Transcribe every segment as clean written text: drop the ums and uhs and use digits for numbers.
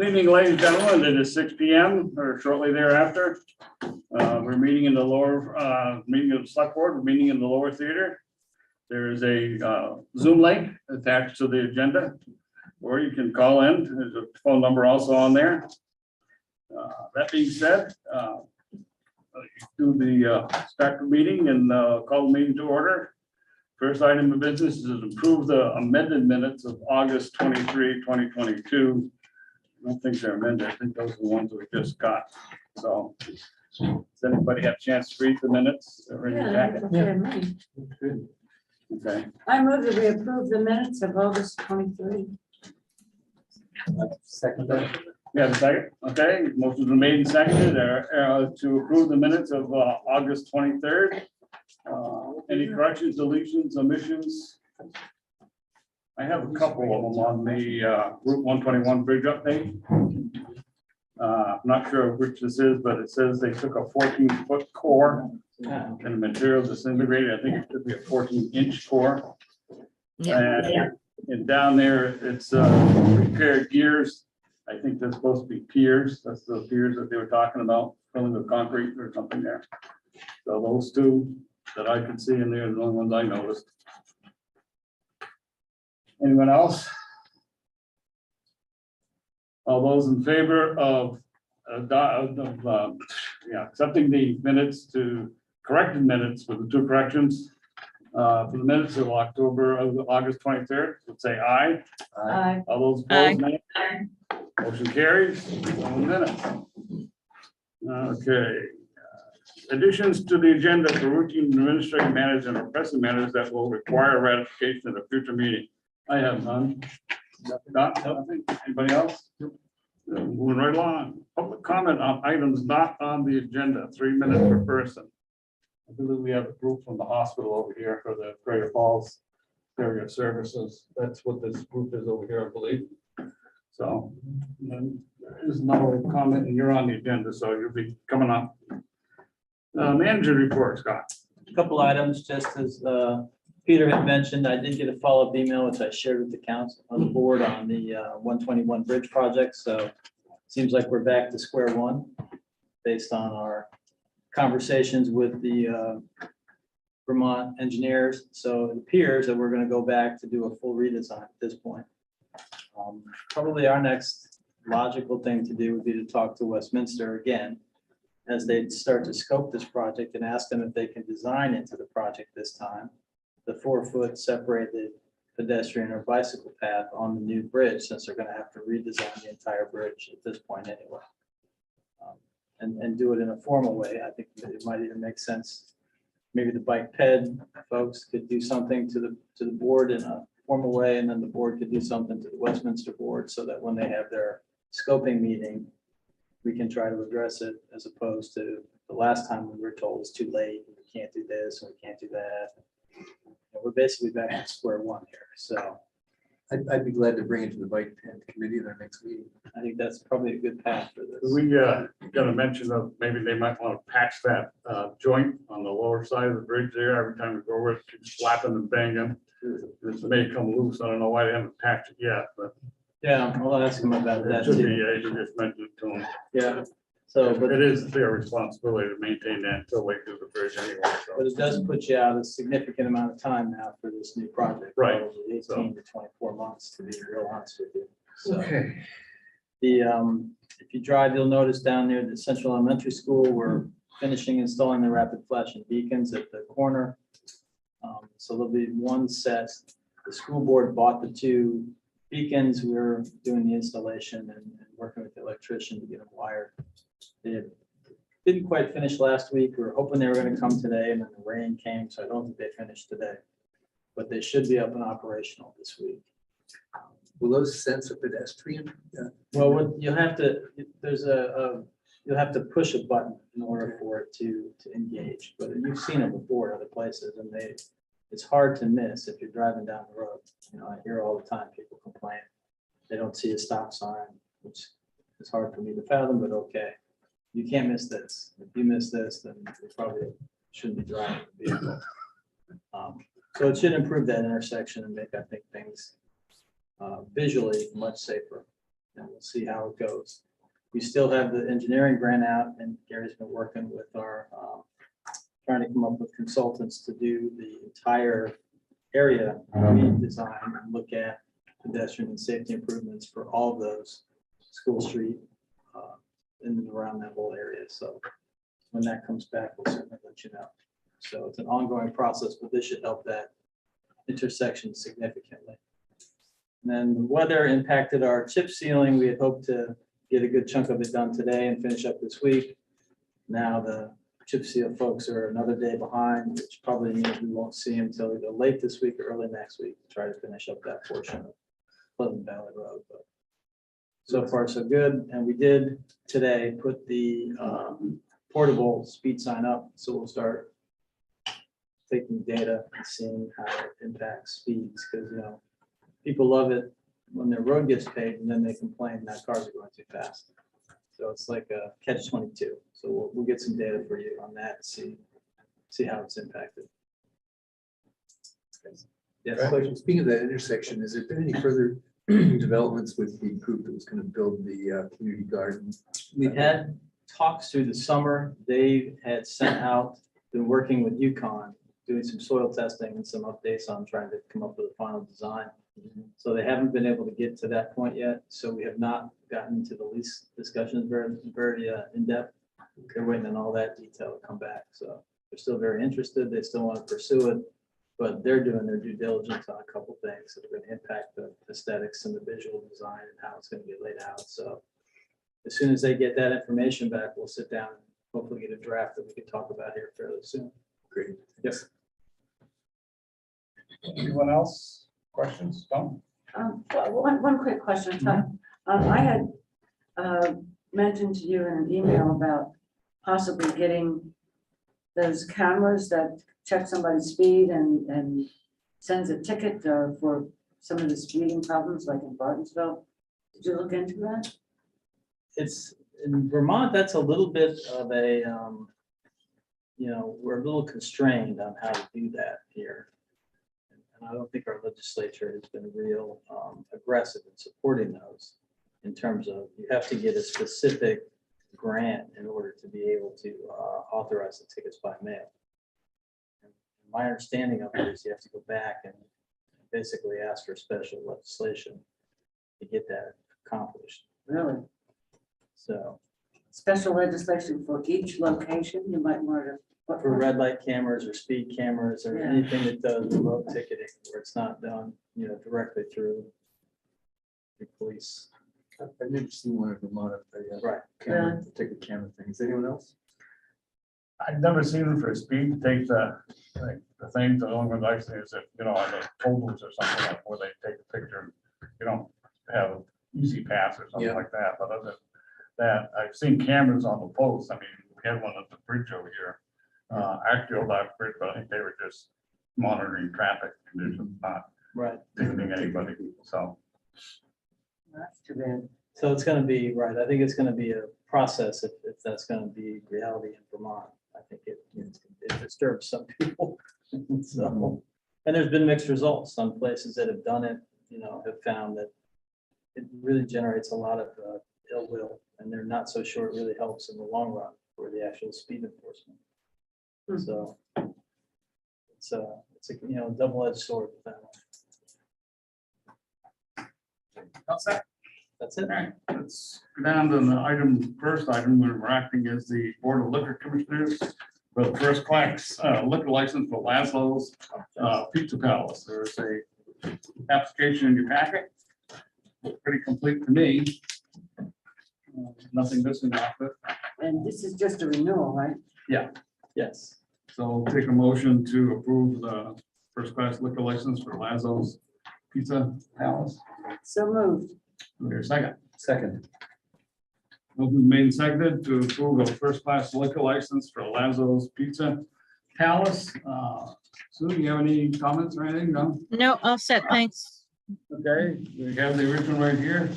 Good evening, ladies and gentlemen. It is 6 p.m. or shortly thereafter. We're meeting in the lower, meeting of the select board. We're meeting in the lower theater. There is a Zoom link attached to the agenda, or you can call in. There's a phone number also on there. That being said, do the start the meeting and call the meeting to order. First item of business is to approve the amended minutes of August 23, 2022. I don't think they're amended. I think those are the ones we just got. So does anybody have a chance to read the minutes? Okay. I move that we approve the minutes of August 23. Second that. You have a second? Okay, motion's been made and seconded to approve the minutes of August 23rd. Any corrections, deletions, omissions? I have a couple of them on the Route 121 bridge update. I'm not sure which this is, but it says they took a 14-foot core and the material disintegrated. I think it could be a 14-inch core. And down there, it's repaired gears. I think they're supposed to be piers. That's the piers that they were talking about, filling with concrete or something there. So those two that I could see in there are the only ones I noticed. Anyone else? All those in favor of accepting the minutes to corrected minutes with the two corrections for the minutes of August 23rd, let's say aye. Aye. All those opposed, nay. Motion carries. Minutes. Okay. Additions to the agenda for routine administrative matters and pressing matters that will require ratification at a future meeting. I have none. Nothing. Anybody else? Moving right along. Public comment on items not on the agenda, 3 minutes per person. I believe we have a group from the hospital over here for the Greater Falls area of services. That's what this group is over here, I believe. So there's no comment, and you're on the agenda, so you'll be coming up. Manager report, Scott. A couple items, just as Peter had mentioned, I did get a follow-up email, which I shared with the council on the board on the 121 bridge project. So it seems like we're back to square one based on our conversations with the Vermont engineers. So it appears that we're going to go back to do a full redesign at this point. Probably our next logical thing to do would be to talk to Westminster again as they start to scope this project and ask them if they can design into the project this time the 4-foot separated pedestrian or bicycle path on the new bridge, since they're going to have to redesign the entire bridge at this point anyway. And do it in a formal way. I think it might even make sense. Maybe the bike ped folks could do something to the board in a formal way, and then the board could do something to the Westminster board, so that when they have their scoping meeting, we can try to address it, as opposed to the last time we were told it's too late, and we can't do this, and we can't do that. And we're basically back to square one here. So I'd be glad to bring it to the bike ped committee at our next meeting. I think that's probably a good path for this. We got a mention of maybe they might want to patch that joint on the lower side of the bridge there. Every time we go over it, keeps flapping and banging. This may come loose. I don't know why they haven't patched it yet, but Yeah, I'll ask them about that should be, too. you just mentioned it to them. Yeah. So, but It is their responsibility to maintain that until they do the bridge anyway. So. it does put you out a significant amount of time now for this new project. Right. Probably 18 to 24 months, to be real honest with you. So Okay. the if you drive, you'll notice down there the Central Elementary School, we're finishing installing the rapid flashing beacons at the corner. So there'll be one set. The school board bought the 2 beacons. We're doing the installation and working with the electrician to get them wired. They didn't quite finish last week. We were hoping they were going to come today, and then the rain came, so I don't think they finished today. But they should be up and operational this week. Will those sense a pedestrian? Well, what you'll have to, you'll have to push a button in order for it to engage. But you've seen it before at other places, and it's hard to miss if you're driving down the road. You know, I hear all the time people complain they don't see a stop sign, which is hard for me to fathom, but okay. You can't miss this. If you miss this, then you probably shouldn't be driving the vehicle. So it should improve that intersection and make, I think, things visually much safer. and we'll see how it goes. We still have the engineering grant out, and Gary's been working with our, trying to come up with consultants to do the entire area redesign and look at pedestrian and safety improvements for all of those School Street in and around that whole area. So when that comes back, we'll certainly let you know. So it's an ongoing process, but this should help that intersection significantly. And then the weather impacted our chip sealing. We had hoped to get a good chunk of it done today and finish up this week. Now the chip seal folks are another day behind, which probably means we won't see them until either late this week or early next week to try to finish up that portion of Pleasant Valley Road. But so far, so good. And we did today put the portable speed sign up. So we'll start taking data and seeing how it impacts speeds, because people love it when their road gets paved and then they complain that cars are going too fast. So it's like a catch-22. So we'll get some data for you on that and see how it's impacted. Yes. Question. Speaking of that intersection, has there been any further developments with the group that was going to build the community garden? We've had talks through the summer. They had sent out, been working with UConn, doing some soil testing and some updates on trying to come up with a final design. So they haven't been able to get to that point yet. So we have not gotten into the lease discussions very in depth. They're waiting on all that detail to come back. So they're still very interested. They still want to pursue it, but they're doing their due diligence on a couple things that are going to impact the aesthetics and the visual design and how it's going to get laid out. So as soon as they get that information back, we'll sit down and hopefully get a draft that we can talk about here fairly soon. Great. Yes. Anyone else? Questions? Tom? One quick question, Tom. I had mentioned to you in an email about possibly getting those cameras that check somebody's speed and sends a ticket for some of the speeding problems like in Bartonsville. Did you look into that? It's in Vermont, that's a little bit of a, we're a little constrained on how to do that here. And I don't think our legislature has been real aggressive in supporting those in terms of you have to get a specific grant in order to be able to authorize the tickets by mail. And my understanding of it is you have to go back and basically ask for special legislation to get that accomplished. Really? So Special legislation for each location, you might want to. for red light cameras or speed cameras or Yeah. anything that does remote ticketing where it's not done, directly through the police. I've never seen one of them on Right. camera, ticket camera things. Anyone else? I've never seen them for speed, take the thing, the only one I've seen is that, on the toll booths or something like where they take a picture, you don't have an easy pass or something Yeah. like that, but other than that, I've seen cameras on the posts. I mean, we had one at the bridge over here. Actually, old Dock Bridge, but I think they were just monitoring traffic conditions, not Right. ticketing anybody, so. That's too bad. So it's going to be, right. I think it's going to be a process if that's going to be reality in Vermont. I think it disturbs some people. So, and there's been mixed results. Some places that have done it, have found that it really generates a lot of ill will, and they're not so sure it really helps in the long run for the actual speed enforcement. So it's a double-edged sword with that one. That's it. All right, let's go down to the first item, where we're acting as the Board of Liquor Commissioners for the first class liquor license for Laszlo's Pizza Palace. There's a application in your packet. Pretty complete to me. Nothing missing off it. And this is just a renewal, right? Yes. So take a motion to approve the first class liquor license for Laszlo's Pizza Palace. So moved. There's a second. Second. Motion made and seconded to approve a first class liquor license for Laszlo's Pizza Palace. Sue, do you have any comments or anything? No? No, all set, thanks. Okay, we have the original right here.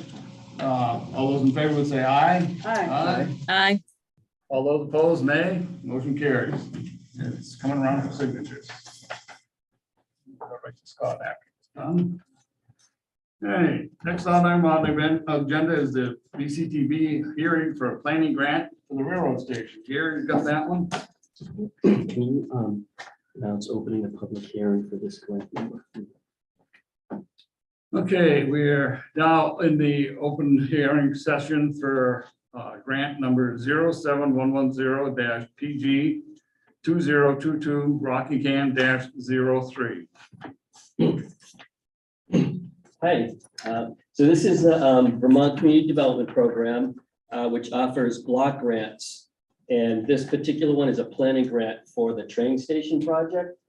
All those in favor would say aye. Hi. Aye. All those opposed, nay. Motion carries. It's coming around for signatures. Go right to Scott after it's done. Okay, next item on the agenda is the VCTP hearing for a planning grant for the railroad station. Gary, you got that one? Can you announce opening a public hearing for this grant number? Okay, we're now in the open hearing session for grant number 07110-PG 2022 Rockingham -03. Hi, so this is the Vermont Community Development Program, which offers block grants. And this particular one is a planning grant for the train station project.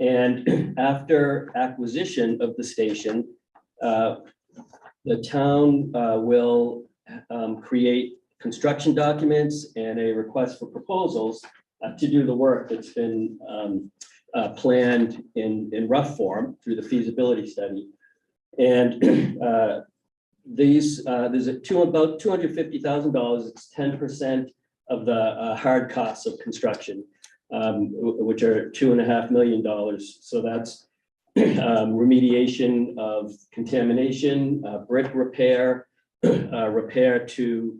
And after acquisition of the station, the town will create construction documents and a request for proposals to do the work that's been planned in rough form through the feasibility study. And there's about $250,000. It's 10% of the hard costs of construction, which are $2.5 million. So that's remediation of contamination, brick repair, repair to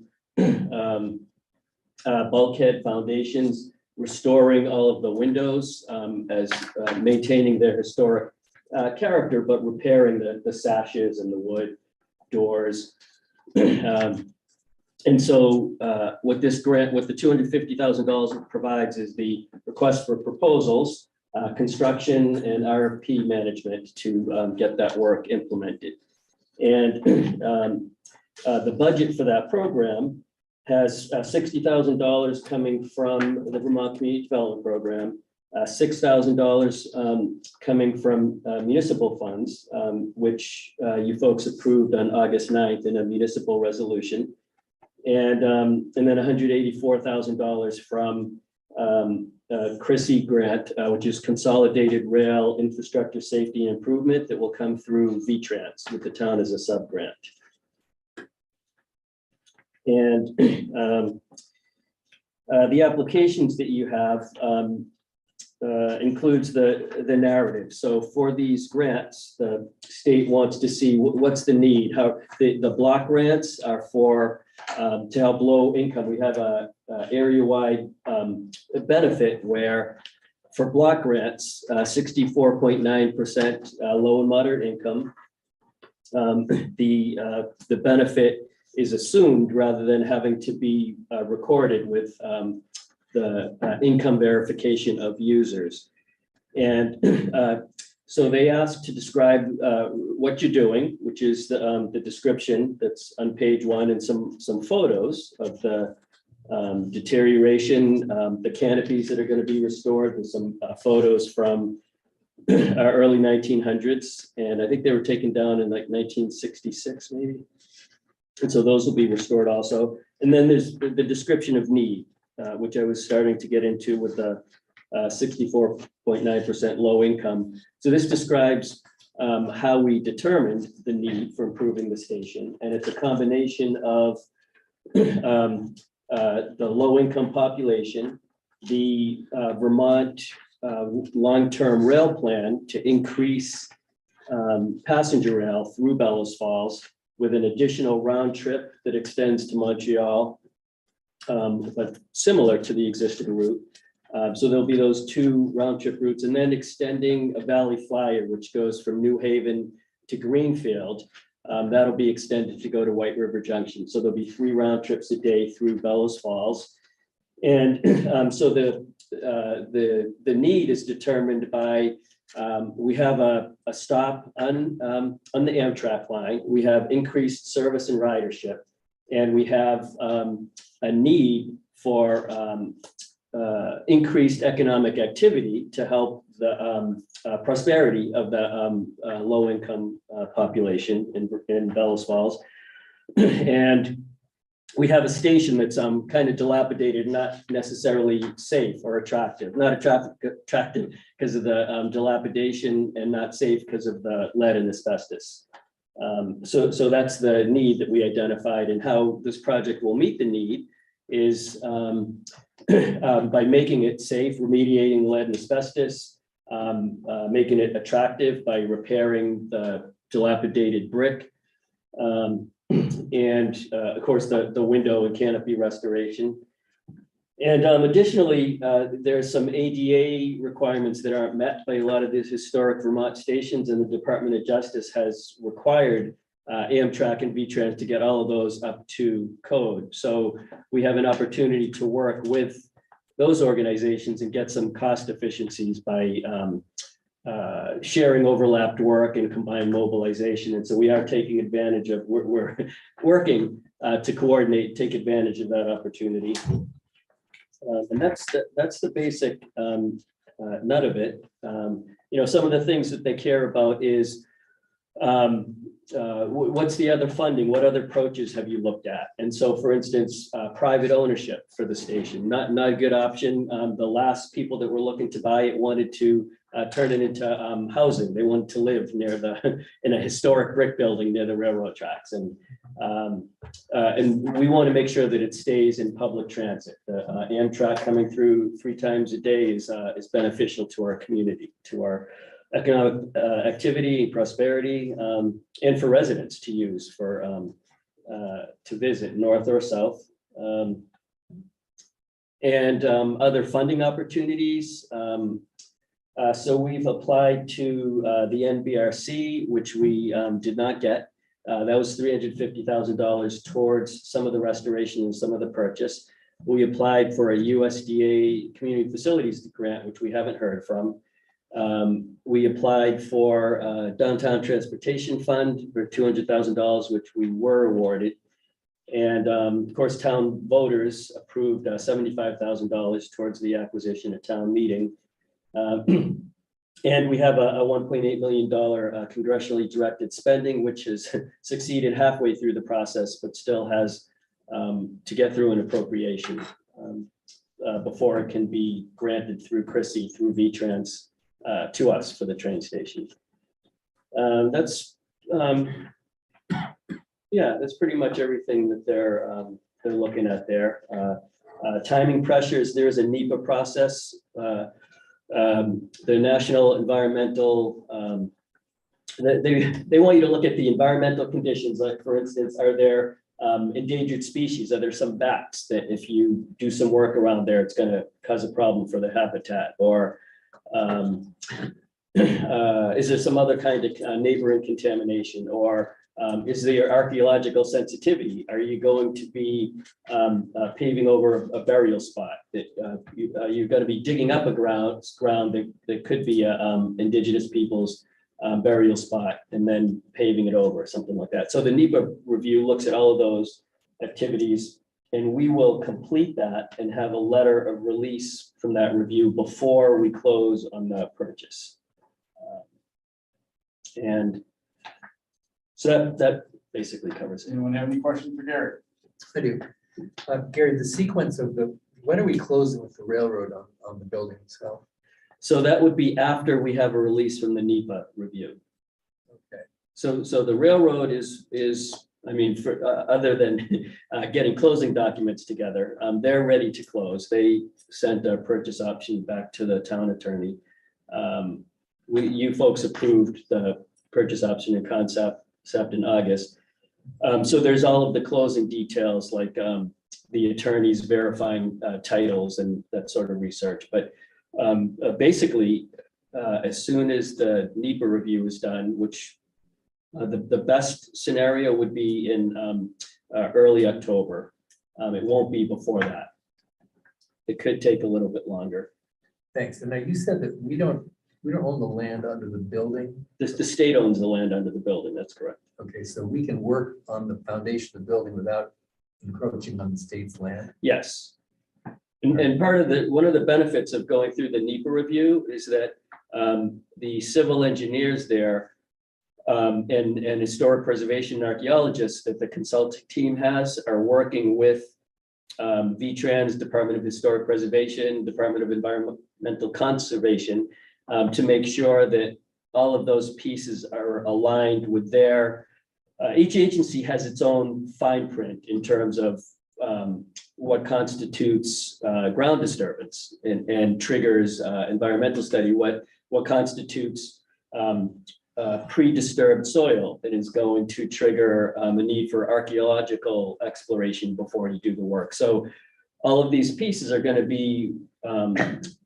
bulkhead foundations, restoring all of the windows as maintaining their historic character, but repairing the sashes and the wood doors. And so what this grant, what the $250,000 provides is the request for proposals, construction and RFP management to get that work implemented. And the budget for that program has $60,000 coming from the Vermont Community Development Program, $6,000 coming from municipal funds, which you folks approved on August 9th in a municipal resolution. And then $184,000 from CRISI grant, which is Consolidated Rail Infrastructure Safety and Improvement, that will come through VTrans with the town as a sub-grant. And the applications that you have includes the narrative. So for these grants, the state wants to see what's the need. How the block grants are for to help low income. We have a area-wide benefit where for block grants, 64.9% low and moderate income. The benefit is assumed rather than having to be recorded with the income verification of users. And so they asked to describe what you're doing, which is the description that's on page 1 and some photos of the deterioration, the canopies that are going to be restored, and some photos from our early 1900s. And I think they were taken down in like 1966, maybe. And so those will be restored also. And then there's the description of need, which I was starting to get into with the 64.9% low income. So this describes how we determined the need for improving the station. And it's a combination of the low income population, the Vermont long-term rail plan to increase passenger rail through Bellows Falls with an additional round trip that extends to Montreal, but similar to the existing route. So there'll be those 2 round trip routes, and then extending a Valley Flyer, which goes from New Haven to Greenfield. That'll be extended to go to White River Junction. So there'll be 3 round trips a day through Bellows Falls. And so the need is determined by, we have a stop on the Amtrak line. We have increased service and ridership, and we have a need for increased economic activity to help the prosperity of the low-income population in Bellows Falls. And we have a station that's kind of dilapidated, not necessarily safe or attractive. Not attractive because of the dilapidation, and not safe because of the lead and asbestos. So that's the need that we identified, and how this project will meet the need is by making it safe, remediating lead and asbestos, making it attractive by repairing the dilapidated brick, And of course, the window and canopy restoration. And additionally, there's some ADA requirements that aren't met by a lot of these historic Vermont stations, and the Department of Justice has required Amtrak and VTrans to get all of those up to code. So we have an opportunity to work with those organizations and get some cost efficiencies by sharing overlapped work and combined mobilization. And so we are taking advantage of, we're working to coordinate, take advantage of that opportunity. And that's the basic nut of it. Some of the things that they care about is what's the other funding? What other approaches have you looked at? And so, for instance, private ownership for the station, not a good option. The last people that were looking to buy it wanted to turn it into housing. They wanted to live near in a historic brick building near the railroad tracks. And we want to make sure that it stays in public transit. The Amtrak coming through 3 times a day is beneficial to our community, to our economic activity, prosperity, and for residents to use for to visit north or south. And other funding opportunities. So we've applied to the NBRC, which we did not get. That was $350,000 towards some of the restoration and some of the purchase. We applied for a USDA Community Facilities Grant, which we haven't heard from. We applied for Downtown Transportation Fund for $200,000, which we were awarded. And of course, town voters approved $75,000 towards the acquisition at town meeting. And we have a $1.8 million congressionally directed spending, which has succeeded halfway through the process, but still has to get through an appropriation before it can be granted through Chrissy, through VTrans to us for the train station. That's pretty much everything that they're looking at there. Timing pressures, there's a NEPA process. The National Environmental, they want you to look at the environmental conditions, like for instance, are there endangered species? Are there some bats that if you do some work around there, it's going to cause a problem for the habitat? Or is there some other kind of neighboring contamination? Or is there archaeological sensitivity? Are you going to be paving over a burial spot that you're going to be digging up a ground that could be indigenous people's burial spot and then paving it over, something like that. So the NEPA review looks at all of those activities, and we will complete that and have a letter of release from that review before we close on the purchase. And so that basically covers it. Anyone have any questions for Gary? I do. Gary, the sequence of when are we closing with the railroad on the building itself? So that would be after we have a release from the NEPA review. Okay. So the railroad is I mean, for other than getting closing documents together, they're ready to close. They sent a purchase option back to the town attorney. You folks approved the purchase option and concept in August. So there's all of the closing details, like the attorneys verifying titles and that sort of research. But basically, as soon as the NEPA review is done, which the best scenario would be in early October. It won't be before that. It could take a little bit longer. Thanks. And now you said that we don't own the land under the building. The state owns the land under the building. That's correct. Okay, so we can work on the foundation of the building without encroaching on the state's land. Yes. And part of one of the benefits of going through the NEPA review is that the civil engineers there and historic preservation archaeologists that the consulting team has are working with VTrans, Department of Historic Preservation, Department of Environmental Conservation, to make sure that all of those pieces are aligned with their, each agency has its own fine print in terms of what constitutes ground disturbance and triggers environmental study, what constitutes pre-disturbed soil that is going to trigger a need for archaeological exploration before you do the work. So all of these pieces are going to be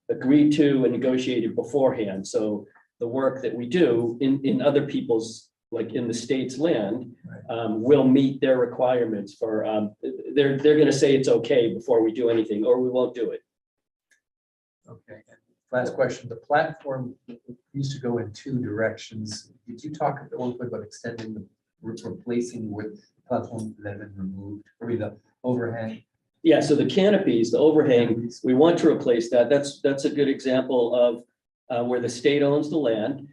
agreed to and negotiated beforehand. So the work that we do in other people's, like in the state's land, will meet their requirements for, they're going to say it's okay before we do anything, or we won't do it. Okay, and last question, the platform used to go in two directions. Did you talk at one point about extending the, replacing with platform that had been removed, or the overhang? Yeah, so the canopies, the overhang, we want to replace that. That's a good example of where the state owns the land.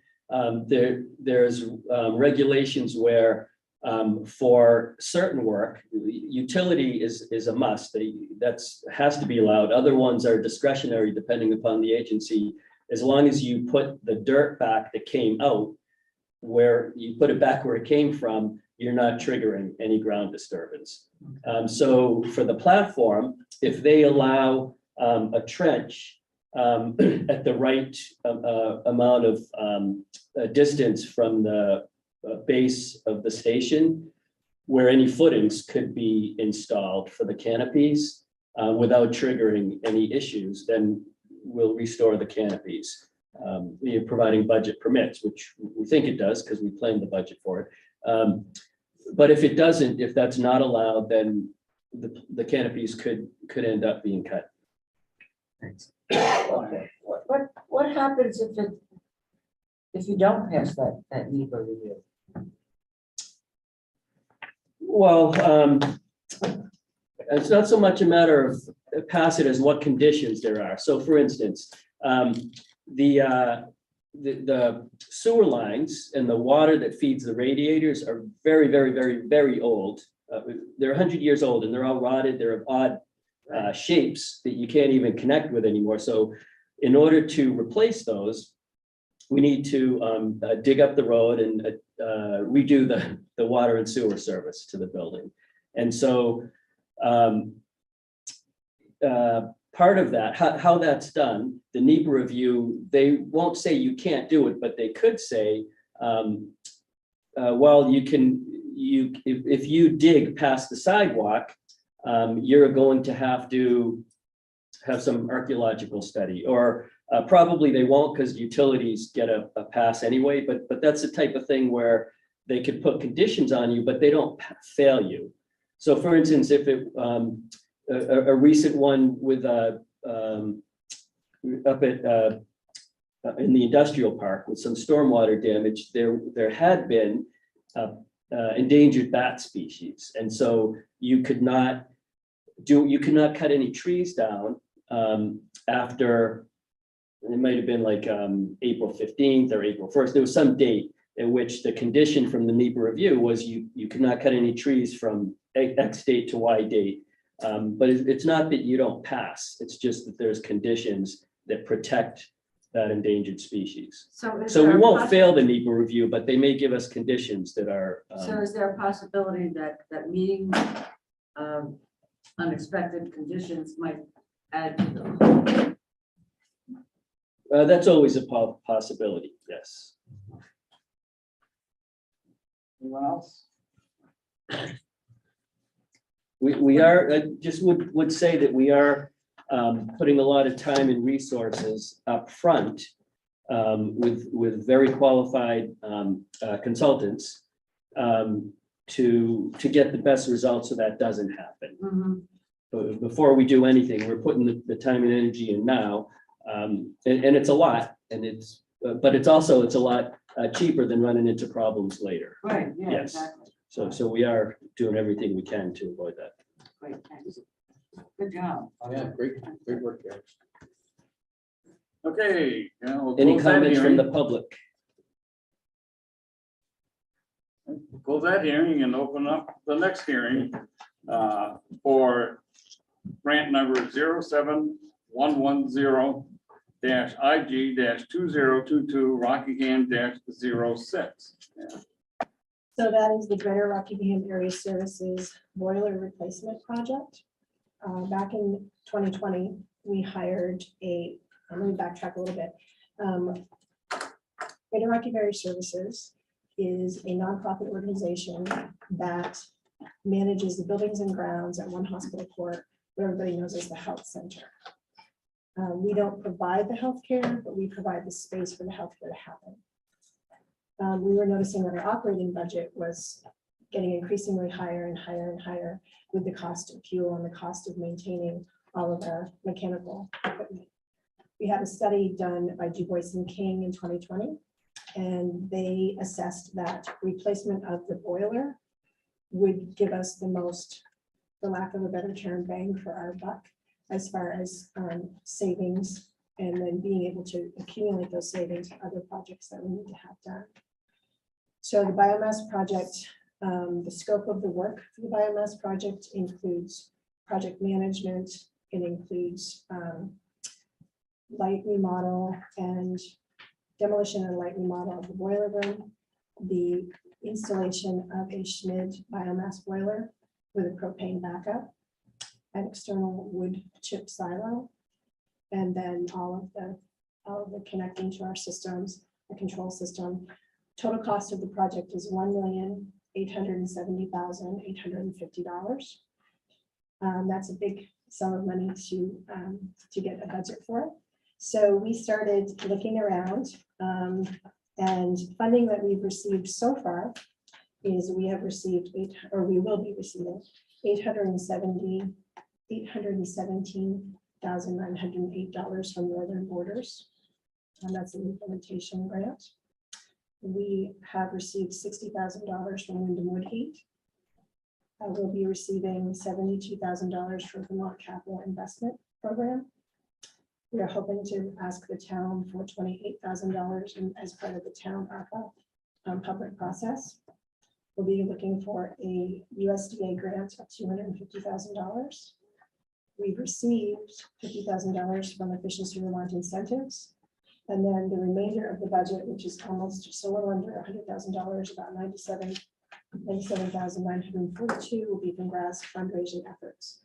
There's regulations where for certain work, utility is a must. That's has to be allowed. Other ones are discretionary depending upon the agency. As long as you put the dirt back that came out, where you put it back where it came from, you're not triggering any ground disturbance. So for the platform, if they allow a trench at the right amount of distance from the base of the station, where any footings could be installed for the canopies without triggering any issues, then we'll restore the canopies. We are providing budget permits, which we think it does because we planned the budget for it. But if it doesn't, if that's not allowed, then the canopies could end up being cut. Thanks. What happens if you don't pass that NEPA review? Well, it's not so much a matter of pass it as what conditions there are. So for instance, the sewer lines and the water that feeds the radiators are very, very, very, very old. They're 100 years old and they're all rotted. They're of odd shapes that you can't even connect with anymore. So in order to replace those, we need to dig up the road and redo the water and sewer service to the building. And so part of that, how that's done, the NEPA review, they won't say you can't do it, but they could say, well, if you dig past the sidewalk, you're going to have to have some archaeological study, or probably they won't because utilities get a pass anyway, but that's the type of thing where they could put conditions on you, but they don't fail you. So for instance, if it, a recent one with up at in the industrial park with some stormwater damage, there had been endangered bat species, and so you could not cut any trees down after, it might have been like April 15th or April 1st. There was some date in which the condition from the NEPA review was you could not cut any trees from X date to Y date. But it's not that you don't pass, it's just that there's conditions that protect that endangered species. So we won't fail the NEPA review, but they may give us conditions that are. So is there a possibility that meeting unexpected conditions might add to the? That's always a possibility, yes. Anyone else? We are, I just would say that we are putting a lot of time and resources up front with very qualified consultants to get the best results so that doesn't happen. Mm-hmm. But before we do anything, we're putting the time and energy in now. And it's a lot, and it's a lot cheaper than running into problems later. Right, yeah, Yes. exactly. So we are doing everything we can to avoid that. Great, thanks. Good job. Yeah, great work there. Okay. We'll Any close that comments from the hearing. public? Close that hearing and open up the next hearing for grant number 07110-IG-2022 Rockingham-06. So that is the Greater Rockingham Area Services Boiler Replacement Project. Back in 2020, we hired let me backtrack a little bit. Greater Rocky Area Services is a nonprofit organization that manages the buildings and grounds at One Hospital Court, what everybody knows as the health center. We don't provide the healthcare, but we provide the space for the healthcare to happen. We were noticing that our operating budget was getting increasingly higher and higher and higher with the cost of fuel and the cost of maintaining all of our mechanical equipment. We had a study done by Du Bois and King in 2020, and they assessed that replacement of the boiler would give us the most, for lack of a better term, bang for our buck as far as savings, and then being able to accumulate those savings for other projects that we need to have done. So the biomass project, the scope of the work for the biomass project includes project management. It includes light remodel and demolition and light remodel of the boiler room, the installation of a Schmid biomass boiler with a propane backup, an external wood chip silo, and then all of the connecting to our systems, a control system. Total cost of the project is $1,870,850. That's a big sum of money to get a budget for. So we started looking around, and funding that we've received so far is we have received we will be receiving $817,908 from Northern Borders, and that's an implementation grant. We have received $60,000 from Wyndham Woodheat. We'll be receiving $72,000 from Vermont Capital Investment Program. We are hoping to ask the town for $28,000 as part of the town ARPA public process. We'll be looking for a USDA grant of $250,000. We've received $50,000 from Efficiency Vermont incentives. And then the remainder of the budget, which is almost just a little under $100,000, about $97,942, will be from GRAS fundraising efforts.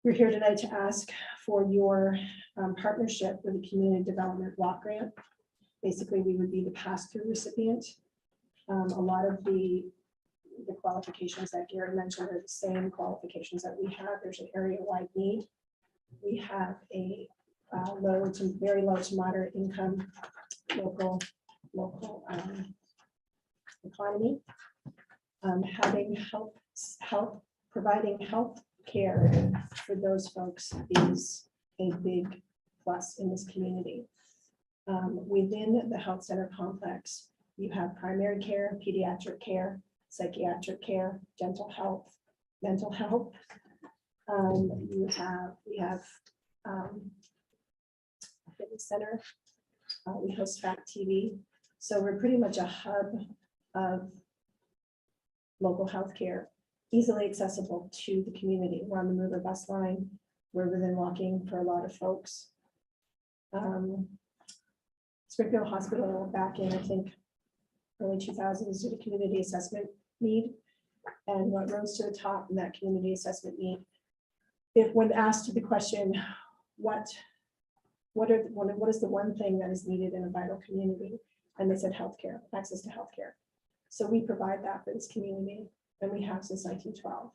We're here tonight to ask for your partnership with the Community Development Block Grant. Basically, we would be the pass-through recipient. A lot of the qualifications that Gary mentioned are the same qualifications that we have. There's an area-wide need. We have a very low to moderate income local economy. Having providing health care for those folks is a big plus in this community. Within the health center complex, you have primary care, pediatric care, psychiatric care, dental health, mental health. We have a fitness center. We host Fact TV. So we're pretty much a hub of local healthcare, easily accessible to the community. We're on the Mover bus line. We're within walking for a lot of folks. Springfield Hospital back in, I think, early 2000s did a community assessment need. And what rose to the top in that community assessment need, when asked the question, what is the one thing that is needed in a vital community? And they said healthcare, access to healthcare. So we provide that for this community, and we have since 1912.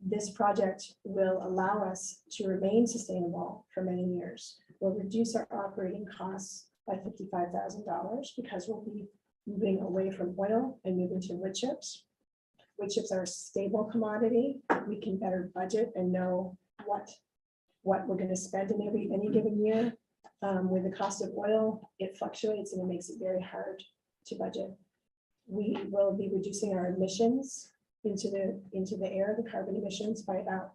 This project will allow us to remain sustainable for many years. We'll reduce our operating costs by $55,000 because we'll be moving away from oil and moving to wood chips. Wood chips are a stable commodity. We can better budget and know what we're going to spend in any given year. With the cost of oil, it fluctuates and it makes it very hard to budget. We will be reducing our emissions into the air, the carbon emissions, by about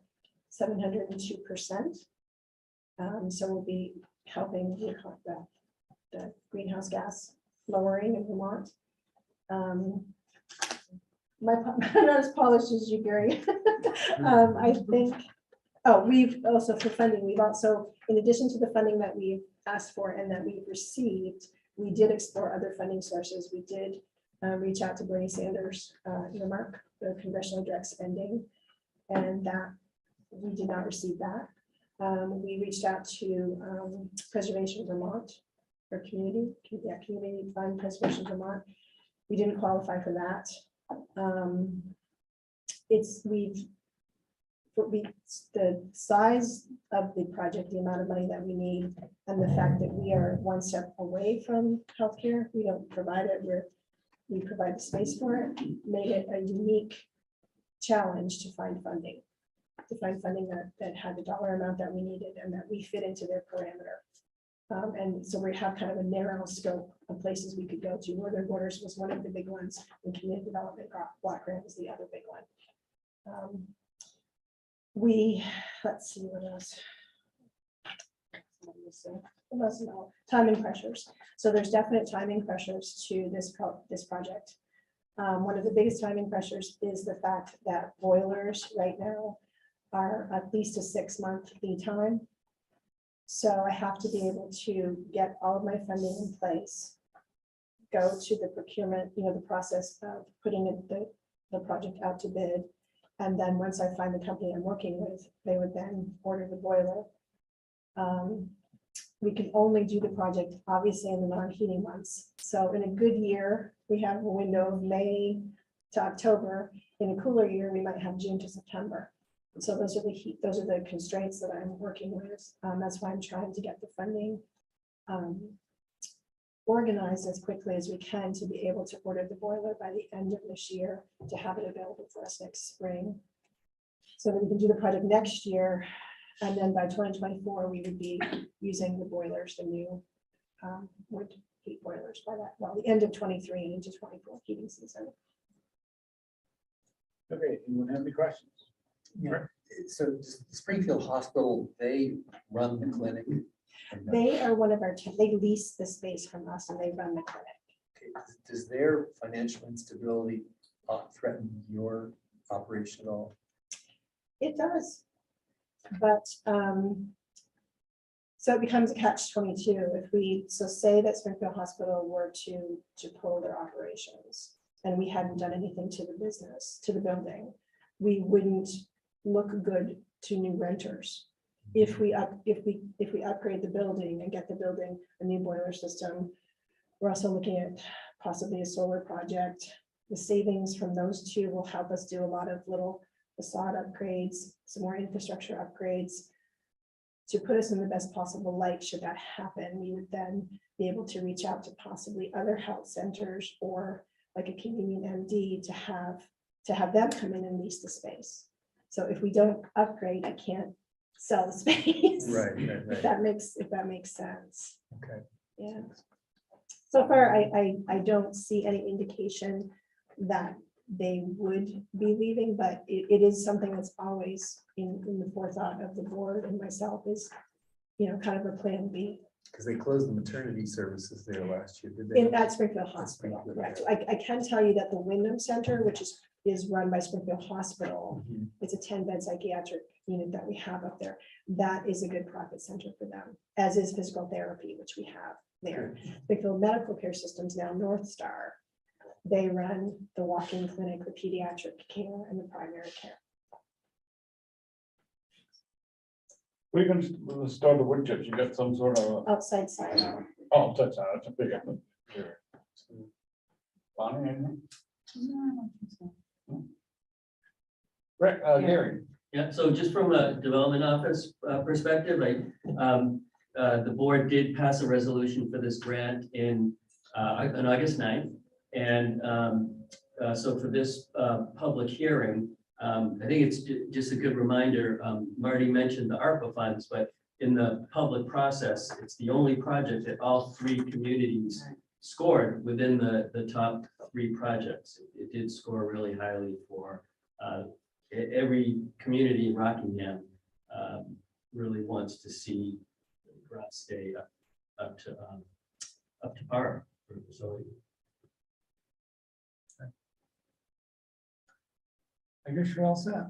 702%. So we'll be helping the greenhouse gas lowering in Vermont. I'm not as polished as you, Gary. I think, we've also, for funding, we've also, in addition to the funding that we've asked for and that we've received, we did explore other funding sources. We did reach out to Bernie Sanders, earmark, the congressional direct spending, and that we did not receive that. We reached out to Preservation Vermont, or community fund preservation Vermont. We didn't qualify for that. The size of the project, the amount of money that we need, and the fact that we are one step away from healthcare, we don't provide it, we provide the space for it, made it a unique challenge to find funding. That had the dollar amount that we needed and that we fit into their parameter. And so we have kind of a narrow scope of places we could go to. Northern Borders was one of the big ones, and community development block grant was the other big one. Let's see what else. No, timing pressures. So there's definite timing pressures to this project. One of the biggest timing pressures is the fact that boilers right now are at least a 6-month lead time. So I have to be able to get all of my funding in place, go to the procurement, the process of putting the project out to bid. And then once I find the company I'm working with, they would then order the boiler. We can only do the project obviously in the non-heating months. So in a good year, we have a window of May to October. In a cooler year, we might have June to September. So those are the constraints that I'm working with. That's why I'm trying to get the funding organized as quickly as we can to be able to order the boiler by the end of this year to have it available for us next spring. So that we can do the project next year. And then by 2024, we would be using the boilers, the new wood heat boilers by that, well, the end of 23 and into 24 heating season. Okay, anyone have any questions? Yeah. So does Springfield Hospital, they run the clinic? They are one of our, they lease the space from us and they run the clinic. Okay, does their financial instability threaten your operation at all? It does. But so it becomes a catch-22 if we say that Springfield Hospital were to pull their operations and we hadn't done anything to the business, to the building, we wouldn't look good to new renters. If we upgrade the building and get the building a new boiler system, we're also looking at possibly a solar project. The savings from those two will help us do a lot of little facade upgrades, some more infrastructure upgrades to put us in the best possible light. Should that happen, we would then be able to reach out to possibly other health centers or like a convenient MD to have them come in and lease the space. So if we don't upgrade, I can't sell the space. Right. If that makes sense. Okay. Yeah. So far, I don't see any indication that they would be leaving, but it is something that's always in the forethought of the board and myself is, kind of a plan B. Because they closed the maternity services there last year, did they? In at Springfield Hospital, Springfield, correct. yeah. I can tell you that the Wyndham Center, which is run by Springfield Hospital, Mhm. it's a 10-bed psychiatric unit that we have up there. That is a good profit center for them, as is physical therapy, which we have there. Springfield Medical Care Systems, now North Star, they run the walk-in clinic, the pediatric care, and the primary care. We can start the wood chips. You got some sort of, Outside silo. oh, that's a big one. Sure. Bonnie, anything? Right, Gary. Yeah, so just from a development office perspective, the board did pass a resolution for this grant on August 9th. And so for this public hearing, I think it's just a good reminder, Marty mentioned the ARPA funds, but in the public process, it's the only project that all 3 communities scored within the top 3 projects. It did score really highly for every community in Rockingham really wants to see Grant stay up to par for the facility. I guess you're all set.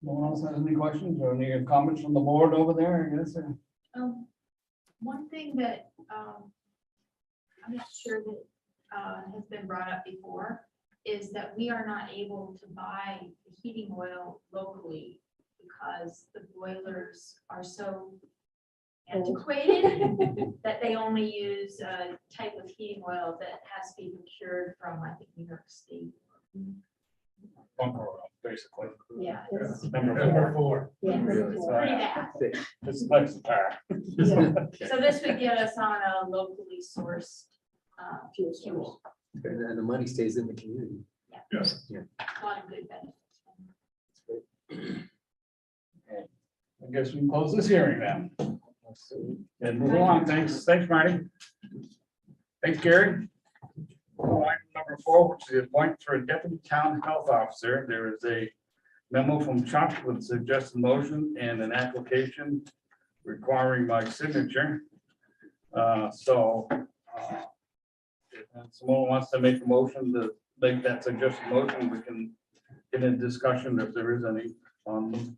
No one else has any questions or any comments from the board over there, I guess? One thing that I'm not sure that has been brought up before is that we are not able to buy the heating oil locally because the boilers are so antiquated, that they only use a type of heating oil that has to be procured from, I think, New York State. Bunker oil, basically. Yeah, it's, Number 4. yeah. It's pretty bad. It's like the tar. So this would get us on a locally sourced fuel. And the money stays in the community. Yes. A lot of good benefits. I guess we can close this hearing then. And move on. Thanks, Marty. Thanks, Gary. Item number 4, which is the appointment for a deputy town health officer. There is a memo from Chuck with suggested motion and an application requiring my signature. If someone wants to make a motion to make that suggested motion, we can get into discussion if there is any on them.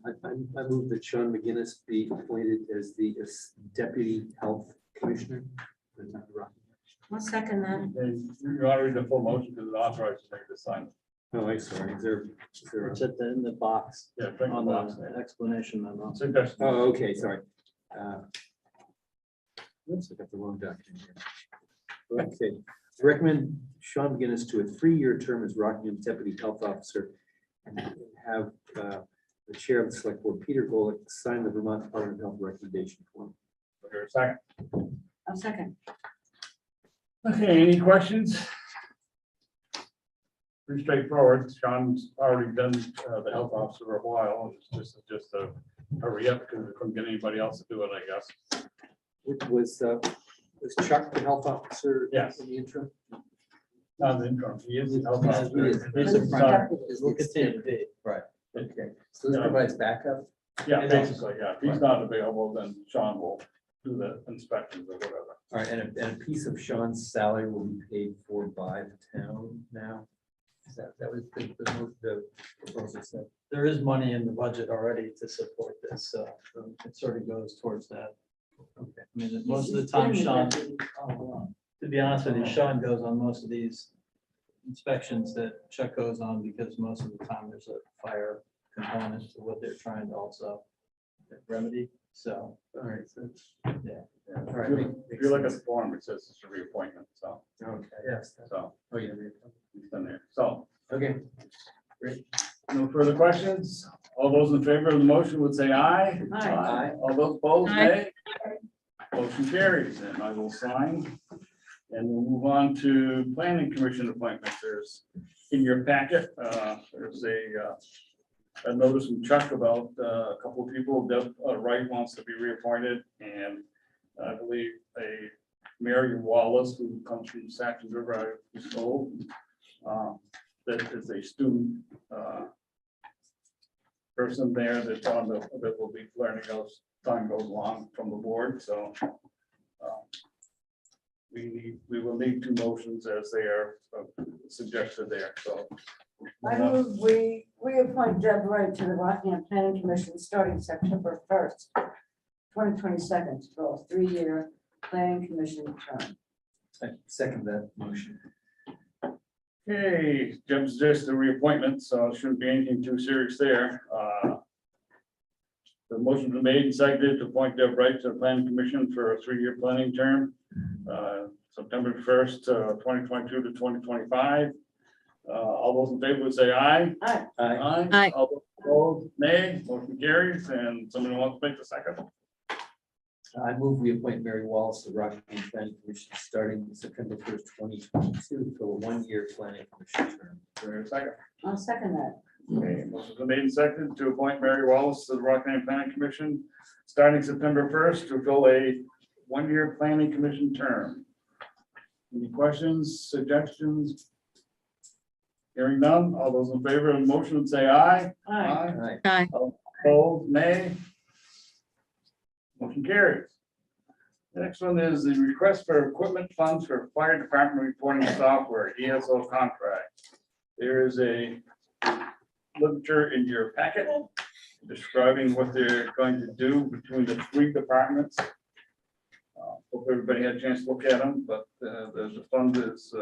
I move that Sean McGinnis be appointed as the Deputy Health Commissioner for the town of Rockingham. I'll second that. And you already the full motion because it authorizes me to sign. Oh, I'm sorry. Is there It's at the, in the box Yeah, bring the on box the there. explanation memo. Suggestion. Oh, okay, sorry. Oops, I got the wrong document here. Okay, recommend Sean McGinnis to a 3-year term as Rockingham Deputy Health Officer and have the Chair of the Select Board, Peter Golick, sign the Vermont Department of Health recommendation form. Is there a second? I'll second. Okay, any questions? Pretty straightforward. Sean's already done the health officer for a while. It's just a hurry up because we couldn't get anybody else to do it, I guess. Was Chuck the health officer? Yes. In the interim? Not the interim. He is the health Yes, officer. he is. He's a Sorry. We'll continue to be. Right, okay. So this provides backup? Yeah, basically, yeah. If he's not available, then Sean will do the inspections or whatever. All right, and a piece of Sean's salary will be paid for by the town now? Is that was the proposal said? There is money in the budget already to support this, so it sort of goes towards that. Okay. I mean, most of the time, Sean, to be honest with you, Sean goes on most of these inspections that Chuck goes on because most of the time there's a fire component to what they're trying to also remedy. So, All right, so, yeah. all right. If you look at the form, it says it's a reappointment, so, Okay, yes. so Oh, yeah. he's done there. So, Okay. no further questions? All those in favor of the motion would say aye. Aye. All those opposed, Aye. nay. Motion carries, and I will sign. And we'll move on to planning commission appointments. There's, in your packet, there's a notice from Chuck about a couple of people. Deb Wright wants to be reappointed, and I believe a Mary Wallace, who comes from Saxon River, I was told, that is a student person there that's on the, that will be learning as time goes along from the board, so we will need 2 motions as they are suggested there, so. I move we appoint Deb Wright to the Rockingham Planning Commission starting September 1st, 2022, for a 3-year planning commission term. I second that motion. Okay, Jim's just a reappointment, so it shouldn't be anything too serious there. The motion's been made and seconded to appoint Deb Wright to the planning commission for a 3-year planning term, September 1st, 2022 to 2025. All those in favor would say aye. Aye. Aye. Aye. All those opposed, nay. Motion carries, and somebody wants to make the second. I move we appoint Mary Wallace to the Rockingham Planning Commission starting September 1st, 2022 for a 1-year planning commission term. Is there a second? I'll second that. Okay, motion's been made and seconded to appoint Mary Wallace to the Rockingham Planning Commission starting September 1st to fill a 1-year planning commission term. Any questions, suggestions? Hearing none, all those in favor of the motion would say aye. Aye. All right. Aye. Opposed, nay. Motion carries. The next one is the request for equipment funds for fire department reporting software, ESO contract. There is a literature in your packet describing what they're going to do between the 3 departments. Hope everybody had a chance to look at them, but the fund is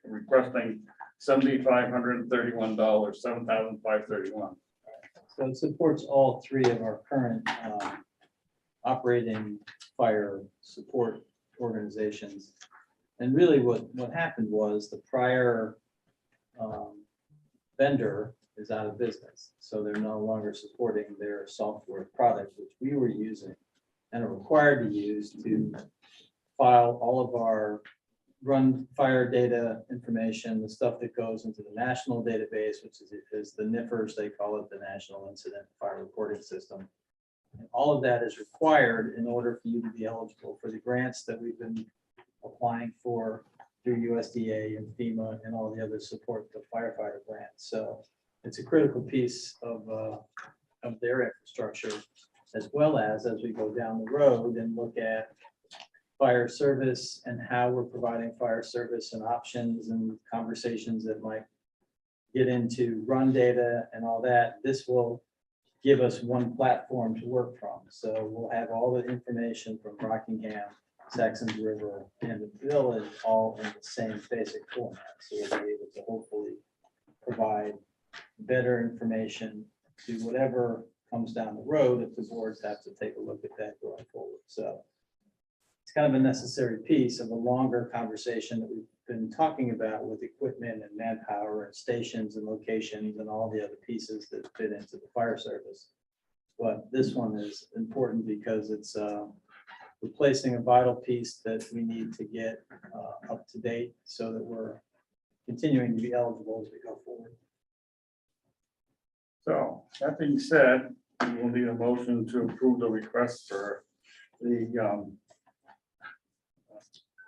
requesting $7,531, $7,531. So it supports all 3 of our current operating fire support organizations. And really what happened was the prior vendor is out of business. So they're no longer supporting their software product, which we were using and are required to use to file all of our run fire data information, the stuff that goes into the national database, which is the NIFRS, they call it, the National Incident Fire Reporting System. And all of that is required in order for you to be eligible for the grants that we've been applying for through USDA and FEMA and all the other support the firefighter grants. So it's a critical piece of their infrastructure, as well as we go down the road and look at fire service and how we're providing fire service and options and conversations that might get into run data and all that. This will give us one platform to work from. So we'll have all the information from Rockingham, Saxons River, and the village all in the same basic format. So we'll be able to hopefully provide better information to whatever comes down the road if the boards have to take a look at that going forward. So it's kind of a necessary piece of a longer conversation that we've been talking about with equipment and manpower and stations and locations and all the other pieces that fit into the fire service. But this one is important because it's replacing a vital piece that we need to get up to date so that we're continuing to be eligible as we go forward. So that being said, we will need a motion to approve the request for the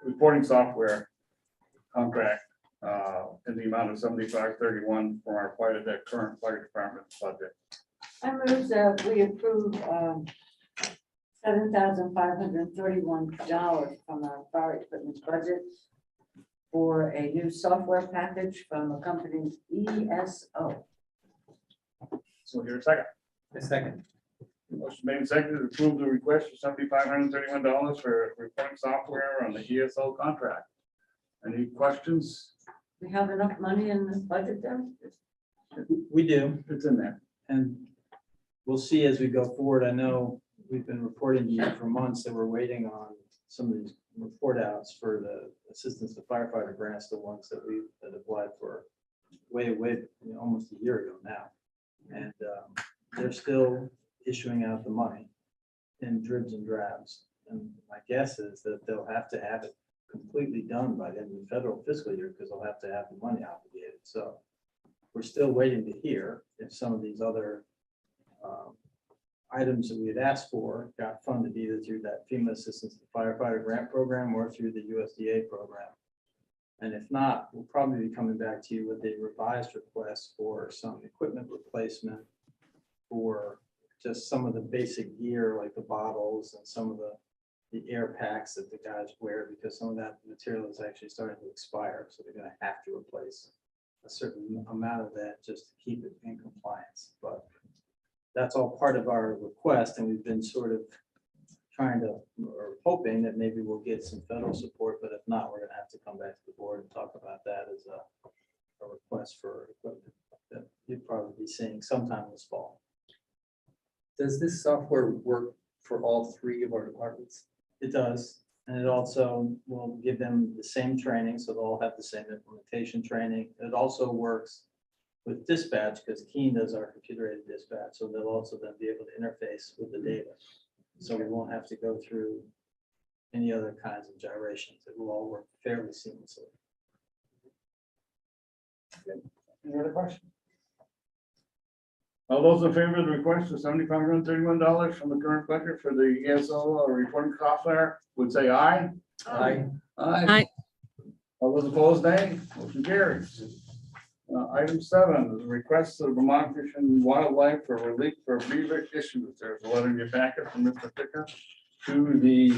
reporting software contract in the amount of $75.31 for our fire, that current fire department budget. I move that we approve $7,531 from our fire equipment budget for a new software package from a company ESO. So here a second. A second. Motion made and seconded to approve the request for $7,531 for reporting software on the ESO contract. Any questions? We have enough money in this budget then? We do. It's in there. And we'll see as we go forward. I know we've been reporting to you for months that we're waiting on some of these report outs for the assistance to firefighter grants, the ones that we had applied for way, almost a year ago now. And they're still issuing out the money in dribs and drabs. And my guess is that they'll have to have it completely done by the end of the federal fiscal year because they'll have to have the money obligated. So we're still waiting to hear if some of these other items that we had asked for got funded either through that FEMA Assistance to Firefighter Grant Program or through the USDA program. And if not, we'll probably be coming back to you with a revised request for some equipment replacement for just some of the basic gear, like the bottles and some of the air packs that the guys wear, because some of that material is actually starting to expire. So they're going to have to replace a certain amount of that just to keep it in compliance. But that's all part of our request. And we've been sort of trying to, or hoping that maybe we'll get some federal support, but if not, we're going to have to come back to the board and talk about that as a request for equipment that you'd probably be seeing sometime this fall. Does this software work for all three of our departments? It does, and it also will give them the same training, so they'll all have the same implementation training. It also works with dispatch, because Keen does our computer-aided dispatch, so they'll also then be able to interface with the data. So we won't have to go through any other kinds of gyrations. It will all work fairly seamlessly. Any other questions? All those in favor of the request of $7,531 from the current budget for the ESO reporting software would say aye. Aye. Aye. All those opposed, nay. Motion carries. Item 7 is a request of the Vermont Fish and Wildlife for relief for beaver issues. There's a letter in your packet from Mr. Picker to the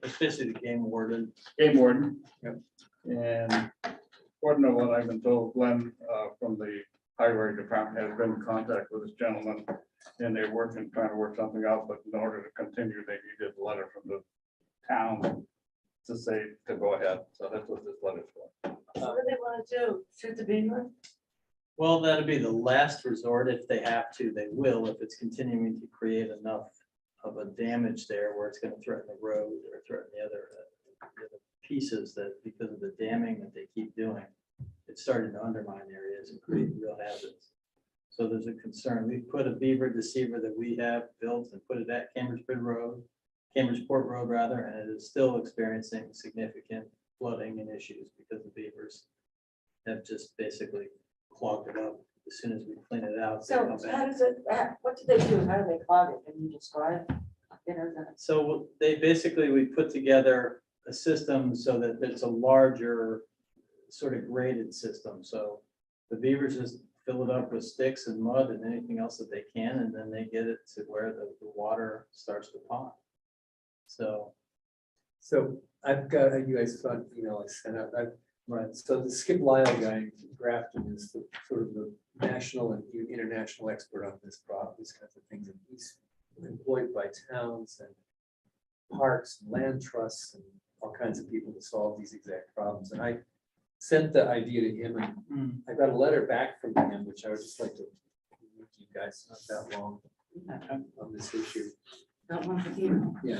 Especially the game warden. game warden. Yep. And according to what I've been told, Glenn from the highway department has been in contact with this gentleman, and they're trying to work something out, but in order to continue, they needed a letter from the town to say to go ahead. So that's what this letter's for. What do they want to do? Shoot the beaver? Well, that'll be the last resort. If they have to, they will, if it's continuing to create enough a damage there where it's going to threaten the road or threaten the other pieces that because of the damming that they keep doing, it's starting to undermine areas and create real hazards. So there's a concern. We've put a beaver deceiver that we have built and put it at Cambridgeport Road rather, and it is still experiencing significant flooding and issues because the beavers have just basically clogged it up. As soon as we clean it out. they So come back. how does it, what do they do? How do they clog it? Can you describe? You know, So they basically, we put together a system so that it's a larger sort of graded system. So the beavers just fill it up with sticks and mud and anything else that they can, and then they get it to where the water starts to pond. So, I've got, you guys thought, I sent out, right, so the Skip Lyle guy in Grafton is the sort of the national and international expert on this problem, these kinds of things, and he's employed by towns and parks, and land trusts, and all kinds of people to solve these exact problems, and I sent the idea to him, and I got a letter back from him, which I would just like to read to you guys, not that long on this issue. not one for you. Yeah.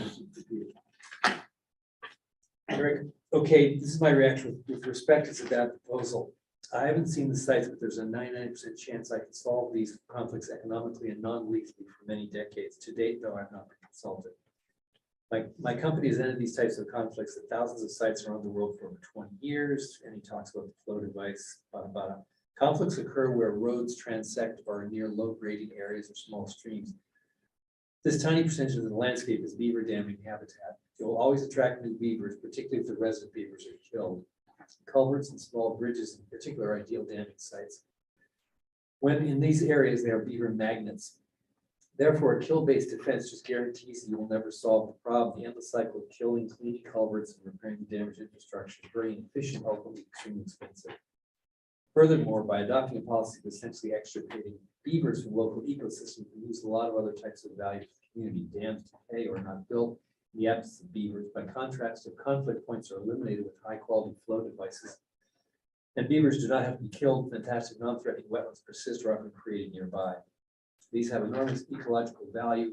Eric, okay, this is my reaction with respect to that proposal. I haven't seen the sites, but there's a 99% chance I can solve these conflicts economically and non-lethally for many decades. To date, though, I've not been consulted. My company has ended these types of conflicts at thousands of sites around the world for over 20 years, and he talks about the flow device. Conflicts occur where roads transect or near low grading areas or small streams. This tiny percentage of the landscape is beaver damming habitat. It will always attract new beavers, particularly if the resident beavers are killed. Culverts and small bridges in particular are ideal damming sites. When in these areas, they are beaver magnets. Therefore, a kill-based defense just guarantees you will never solve the problem. The endless cycle of killing, cleaning culverts, and repairing damaged infrastructure is very inefficient, ultimately extremely expensive. Furthermore, by adopting a policy of essentially extirpating beavers from local ecosystems, we lose a lot of other types of value to the community. Dams decay or are not built in the absence of beavers. By contrast, if conflict points are eliminated with high-quality flow devices, and beavers do not have to be killed, fantastic non-threatening wetlands persist or often created nearby. These have enormous ecological value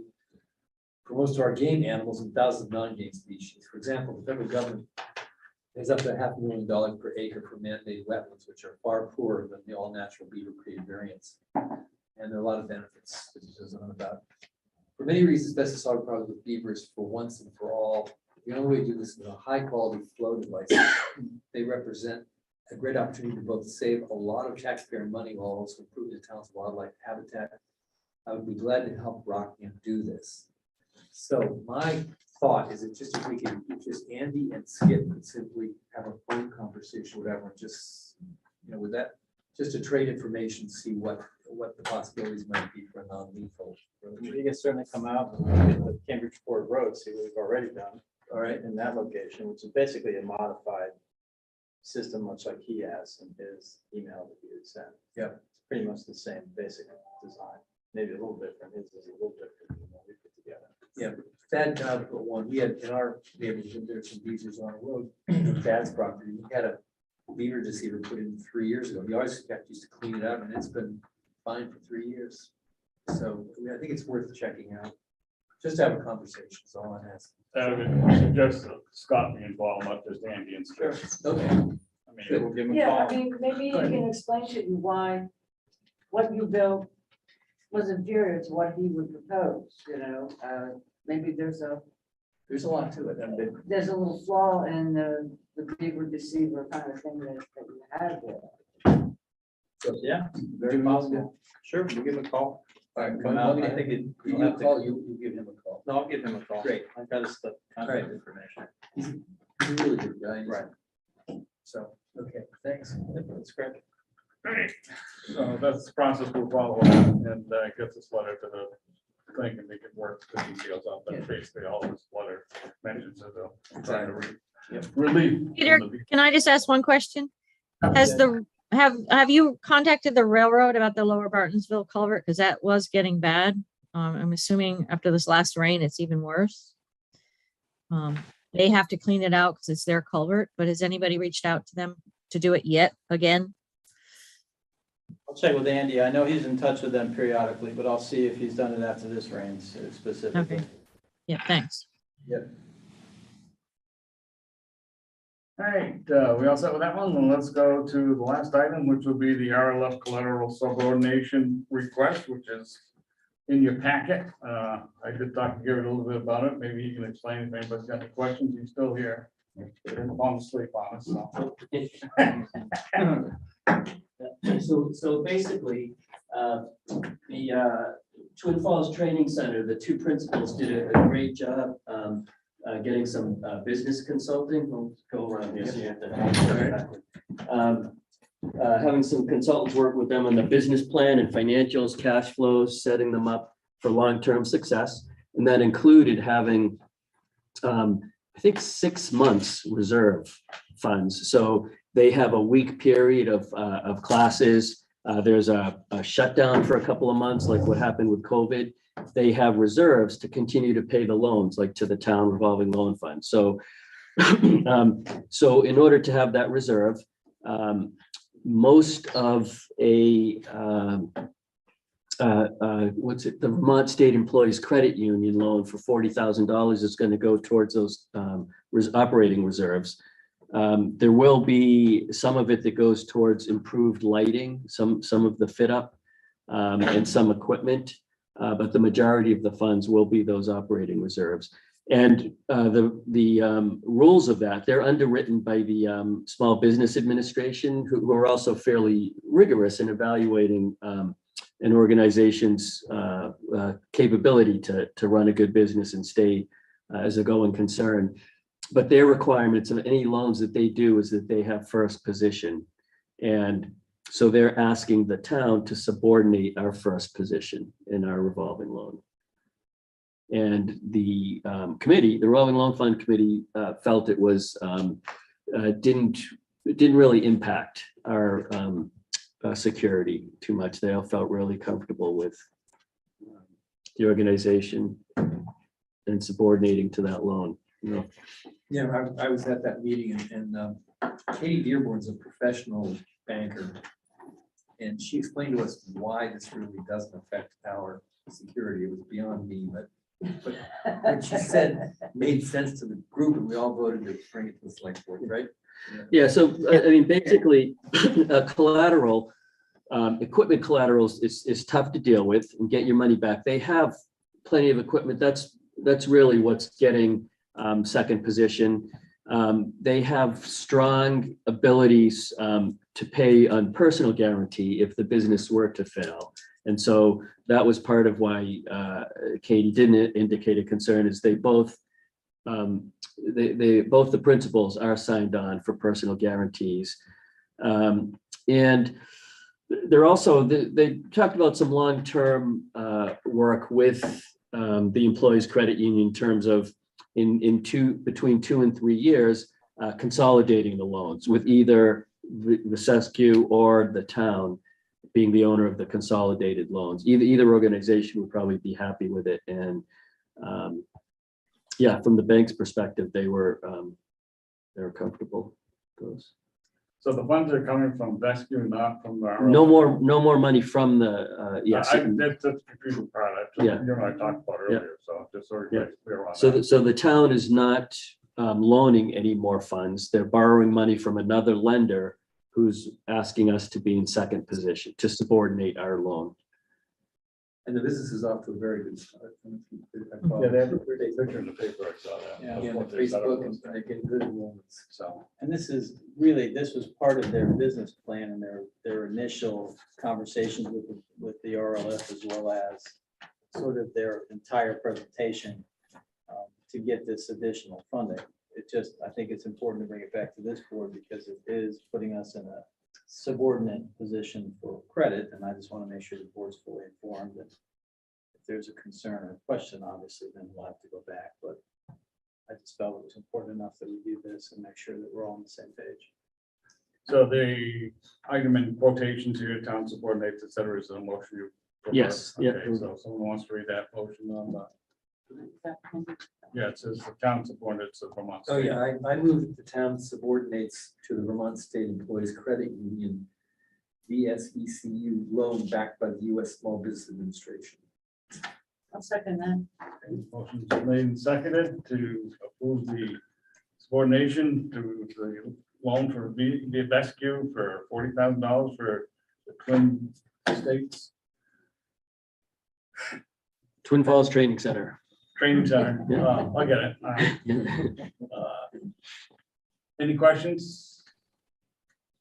for most of our game animals and thousands of non-game species. For example, the federal government pays up to $500,000 per acre for man-made wetlands, which are far poorer than the all-natural beaver-created variants. And there are a lot of benefits that he goes on about. For many reasons, best to solve the problem with beavers for once and for all. The only way to do this is with a high-quality flow device. They represent a great opportunity to both save a lot of taxpayer money while also improving the town's wildlife habitat. I would be glad to help Rockingham do this. So my thought is that just if we can, just Andy and Skip could simply have a phone conversation, whatever, just, with that, just to trade information, see what the possibilities might be for a non-lethal. you can certainly come out and look at the Cambridgeport Road, see what we've already done. All right. In that location, which is basically a modified system, much like he has in his email that he had sent. Yeah. It's pretty much the same basic design, maybe a little different. His is a little different than what we put together. Yeah, Thad got one. We had in our neighborhood, there's some beavers on the road, on Thad's property. We had a beaver deceiver put in 3 years ago. We always used to clean it out, and it's been fine for 3 years. So I think it's worth checking out. Just to have a conversation is all I'm asking. I would suggest that Scott be involved, not just Andy and Skip. Okay. I mean, We'll give him a Yeah, I call. mean, maybe you can explain to you why what you built was inferior to what he would propose, maybe there's a There's a lot to it. there's a little flaw in the beaver deceiver kind of thing that you had there. So, yeah, Very give him a- possible. Sure, we'll give him a call. All right, Come out. I think it. You you'll have to- call, you give him a call. No, I'll give him a call. Great. I've got his stuff, contact information. He's a really good guy. Right. So, okay, thanks. That's great. Great. So that's the process we'll follow and get this letter to the thing and they can work the details out. Yeah. But basically all this letter mentions it, they'll try to Yep. relieve. Peter, can I just ask one question? Have you contacted the railroad about the Lower Bartonsville culvert? Because that was getting bad. I'm assuming after this last rain, it's even worse. They have to clean it out because it's their culvert, but has anybody reached out to them to do it yet again? I'll check with Andy. I know he's in touch with them periodically, but I'll see if he's done it after this rain specifically. Okay. Yeah, thanks. All right, we all set with that one? And let's go to the last item, which will be the RLF collateral subordination request, which is in your packet. I did talk to Gary a little bit about it. Maybe he can explain if anybody's got any questions. He's still here. He didn't fall asleep on us, so. So basically, the Twin Falls Training Center, the two principals did a great job getting some business consulting. We'll go around here. So you have to, having some consultants work with them on the business plan and financials, cash flows, setting them up for long-term success. And that included having, I think, 6 months reserve funds. So they have a week period of classes. There's a shutdown for a couple of months, like what happened with COVID. They have reserves to continue to pay the loans, like to the town revolving loan fund. So, so in order to have that reserve, most of the Vermont State Employees Credit Union loan for $40,000 is going to go towards those operating reserves. There will be some of it that goes towards improved lighting, some of the fit up, and some equipment, but the majority of the funds will be those operating reserves. And the rules of that, they're underwritten by the Small Business Administration, who are also fairly rigorous in evaluating an organization's capability to run a good business and stay as a going concern. But their requirements of any loans that they do is that they have first position. And so they're asking the town to subordinate our first position in our revolving loan. And the committee, the revolving loan fund committee, felt it was didn't really impact our security too much. They all felt really comfortable with the organization and subordinating to that loan. You know. Yeah, I was at that meeting and Katie Dearborn's a professional banker. And she explained to us why this really doesn't affect our security. It was beyond me, but what she said made sense to the group and we all voted to bring it to the select board, right? Yeah, so I mean, basically collateral, equipment collaterals is tough to deal with and get your money back. They have plenty of equipment. That's really what's getting second position. They have strong abilities to pay on personal guarantee if the business were to fail. And so that was part of why Katie didn't indicate a concern, is they both both the principals are signed on for personal guarantees. And they're also, they talked about some long-term work with the Employees Credit Union in terms of between 2 and 3 years, consolidating the loans with either the SESQ or the town being the owner of the consolidated loans. Either organization would probably be happy with it. And yeah, from the bank's perspective, they were comfortable with those. So the funds are coming from Vescu, not from our. No more money from the yes. That's a confusing product. Yeah. You and I talked about earlier, so just so Yeah. everybody's clear on So that. so the town is not loaning any more funds. They're borrowing money from another lender who's asking us to be in second position to subordinate our loan. And the business is off to a very good start. Yeah, they have a pretty picture in the paper, I saw that. Yeah, That's on what they set up Facebook was and they're getting good enrollments. So, And this was part of their business plan and their initial conversations with the RLF, as well as sort of their entire presentation to get this additional funding. It just, I think it's important to bring it back to this board because it is putting us in a subordinate position for credit. And I just want to make sure the board's fully informed that if there's a concern or question, obviously, then we'll have to go back. But I just felt it was important enough that we do this and make sure that we're all on the same page. so the item in quotations here, town subordinates, et cetera, is a motion you. prefer? Yes, yeah. Okay, so someone wants to read that motion on the, yeah, it says the town subordinates of Vermont. Oh, State. yeah, I move that the town subordinates to the Vermont State Employees Credit Union, VSECU loan backed by the U.S. Small Business Administration. I'll second that. Motion's made and seconded to approve the subordination to the loan for VFSQ for $40,000 for the Twin States Twin Falls Training Center. Training Center. I get it. Any questions?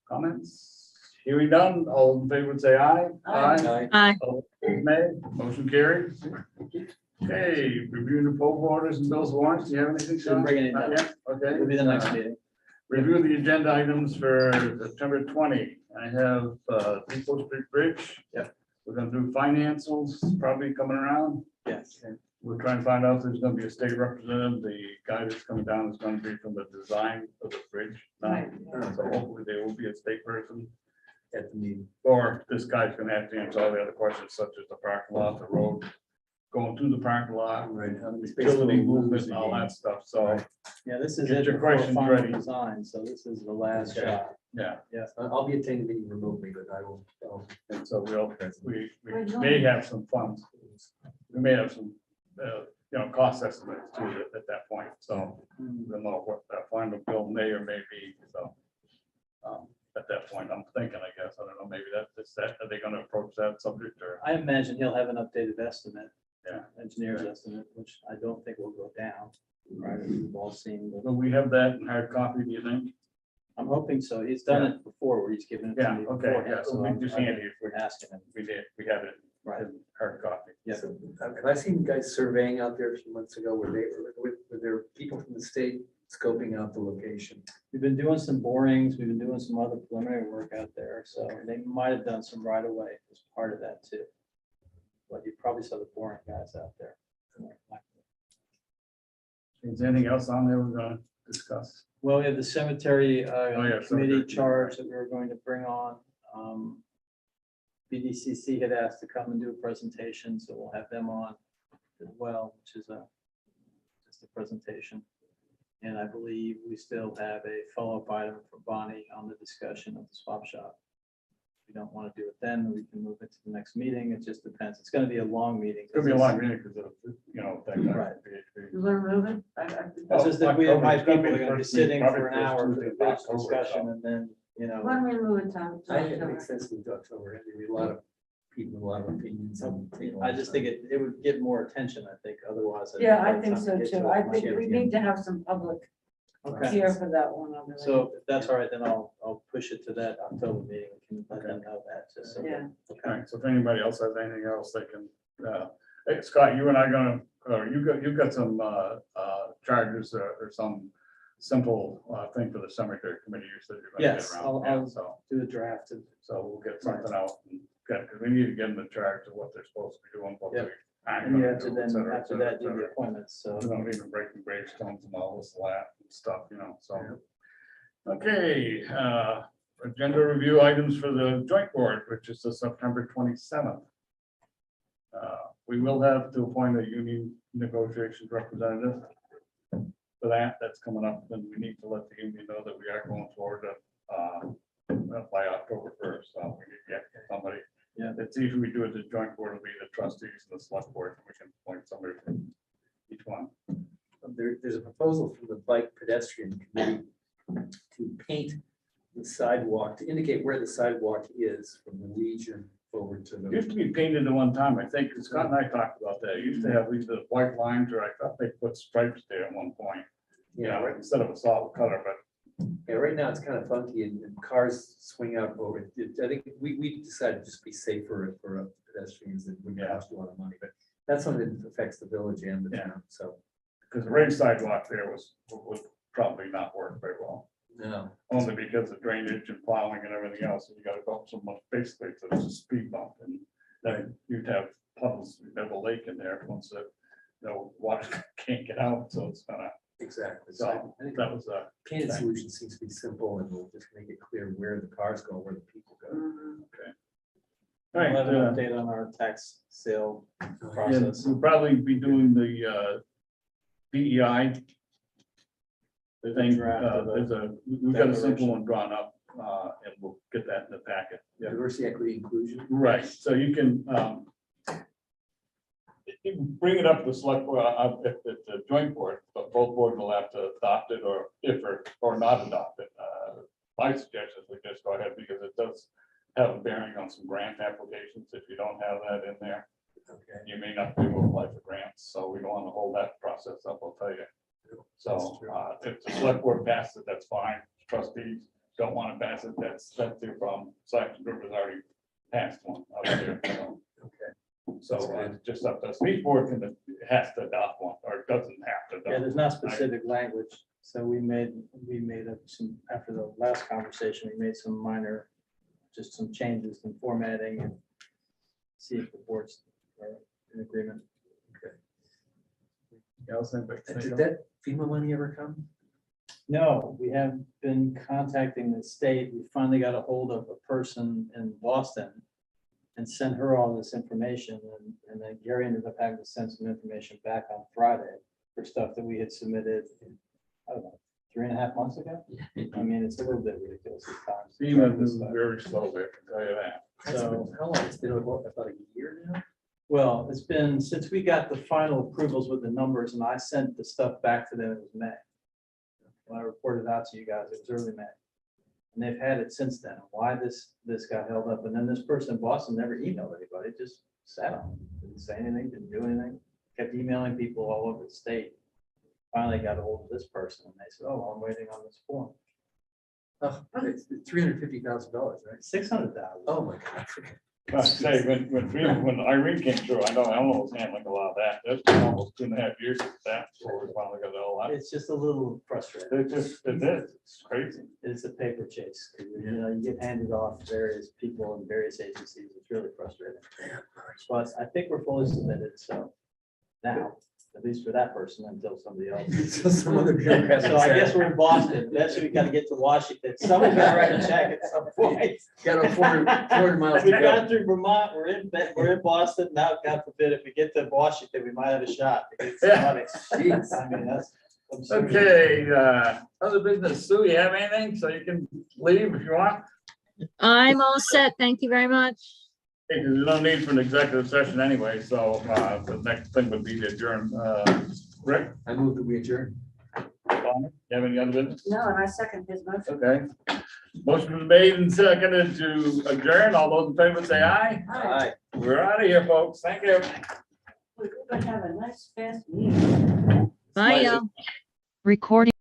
Comments? Hearing none, all in favor would say aye. Aye. Aye. All opposed, nay. Motion carried. Okay, reviewing the poll orders and bills warrants. Do you have anything? Sean? Didn't bring anything Not up. yet? Okay. It'll be the next meeting. Review the agenda items for September 20. I have Depot Street Bridge. Yep. We're gonna do financials probably coming around. Yes. We're trying to find out if there's gonna be a state representative. The guy that's coming down is gonna be from the design of the bridge. Right. So hopefully there will be a state person. At the meeting. Or this guy's gonna have to answer all the other questions such as the parking lot, the road, going to the parking lot, Right. utility movement and all that stuff. So, Yeah, this is Get it your before questions final ready. design, so this is the last Okay. shot. yeah. I'll be attending the meeting remotely, but And so we We're may have some funds. We may have some, cost estimates too at that point. So we don't know what that final bill may or may be. So at that point, I'm thinking, I guess, I don't know, maybe are they gonna approach that subject or? I imagine he'll have an updated estimate. Yeah. Engineer's estimate, which I don't think will go down. Right, as we've all seen, but Will we have that in hard copy, do you think? I'm hoping so. He's done it before where he's given it to Yeah, me. okay, beforehand, yeah, so we I'm- just I've handy been if we're asking him. We did, we have it Right. in hard copy. Yeah. So, have I seen guys surveying out there a few months ago where were there people from the state scoping out the location? We've been doing some borings, we've been doing some other preliminary work out there, so they might have done some right of way as part of that too. But you probably saw the boring guys out there. Is there anything else on there we're gonna discuss? Well, we have the cemetery yeah, committee cemetery. charge that we were going to bring on. BDCC had asked to come and do a presentation, so we'll have them on as well, which is just a presentation. And I believe we still have a follow-up item for Bonnie on the discussion of the swap shop. If we don't want to do it then, we can move it to the next meeting. It just depends. It's going to be a long meeting. It's gonna be a long meeting because of, that guy. Right. You want to move it? It's just that we have my October, people it's are going to be first week, sitting probably for an first hour for Tuesday the of bridge October, discussion so. and then, Why don't we move it to I think it makes sense to move to October. There'll be a lot of people, a lot of opinions. I just think it would get more attention, I think, otherwise. I'd Yeah, have a I hard think time so to get to too. it. I think we need to have some public Okay. here for that one. I believe. So if that's all right, then I'll push it to that October meeting. We can let them know that. Just so. Yeah. All right, so if anybody else has anything else, they can, hey, Scott, you and I gonna, you've got some, charges or some simple, thing for the cemetery committee you said you're gonna Yes, get I'll- around. I'll- So, Do a draft. we'll get something out and get, because we need to get them in charge of what they're supposed to be doing. what Yeah. they aren't And you gonna have to do, et then, cetera, et after cetera, that, et do the cetera. appointments. So We don't even breaking gravestones and all this, that and stuff, so. Okay, agenda review items for the joint board, which is the September 27th. We will have to appoint a union negotiations representative for that. That's coming up, and we need to let the union know that we are going forward by October 1st. So we need to get somebody. Yeah. It's easy we do it, the joint board will be the trustees and the select board, and we can appoint somebody from each one. There's a proposal from the bike pedestrian committee to paint the sidewalk, to indicate where the sidewalk is from the Legion forward to It the. used to be painted at one time, I think, Scott and I talked about that. It used to have these white lines, or I thought they put stripes there at one point. Yeah, Instead of a solid color, but yeah, right now it's kind of funky and cars swing out over it. I think we decided to just be safer for pedestrians that wouldn't Yeah. cost a lot of money, but that's something that affects the village and the Yeah. town, so. because the raised sidewalk there would probably not work very well. No. Only because of drainage and plowing and everything else, and you gotta go up so much, basically, it's a speed bump, and then you'd have puddles, you'd have a lake in there, once water can't get out, so it's gonna, Exactly. so I think that was a, painted solution seems to be simple and we'll just make it clear where the cars go, where the people go. Mhm. all right, We'll have an update on our tax sale yeah, process. we'll probably be doing the DEI thing, Draft of we've got a simple declaration. one drawn up, and we'll get that in the packet. Yeah. Diversity, equity, inclusion. Right, so you can, You can bring it up to the select board, if the joint board, but both boards will have to adopt it or if or not adopt it. My suggestion is we just go ahead because it does have a bearing on some grant applications. If you don't have that in there, Okay. you may not be able to apply for grants, so we don't want to hold that process up, I'll tell you. So if the select board passes it, that's fine. Trustees don't want to pass it, that's their problem. Selectmen group has already passed one up there. So. Okay. So it's just up to us. Each board has to adopt one or doesn't have to. Yeah, adopt there's not specific language, so we made up some, after the last conversation, we made some minor, just some changes in formatting and see if the boards are in agreement. Did that FEMA money ever come? No, we have been contacting the state. We finally got a hold of a person in Boston and sent her all this information. And then Gary ended up having to send some information back on Friday for stuff that we had submitted, I don't know, 3.5 months ago. I mean, it's a little bit ridiculous at times. FEMA is very slow there, I can tell you that. So, How long? It's been about a year now? well, it's been, since we got the final approvals with the numbers and I sent the stuff back to them, it was May. When I reported out to you guys, it was early May. And they've had it since then. Why this got held up? And then this person in Boston never emailed anybody, just sat on it. Didn't say anything, didn't do anything, kept emailing people all over the state. Finally got a hold of this person and they said, oh, I'm waiting on this form. Oh, it's $350,000, right? 600,000. Oh, my God. I say, when Irene came through, I don't know what's handling a lot of that. That's been almost 2.5 years since that, before we finally got it all out. It's just a little frustrating. It is, it's crazy. It's a paper chase. You know, you get handed off to various people and various agencies. It's really frustrating. But I think we're fully submitted, so now, at least for that person, until somebody else. So some other bureaucrat So I guess we're in Boston. Eventually we gotta get to Washington. Someone's gonna write a check at some point. got a 400 miles to We've go. gone through Vermont, we're in Boston. Now, God forbid, if we get to Washington, we might have a shot to get some money. Jeez. I mean, that's. absurd. Okay, other business, Sue, you have anything? So you can leave if you want. I'm all set. Thank you very much. Because there's no need for an executive session anyway, so the next thing would be to adjourn. Rick, I move that we adjourn. Bonner, you have any other business? No, and I second his motion. Okay. Motion was made and seconded to adjourn. All those in favor say aye. Aye. We're out of here, folks. Thank you. We're gonna have a nice fast meeting. Bye, Bye. y'all. Recording.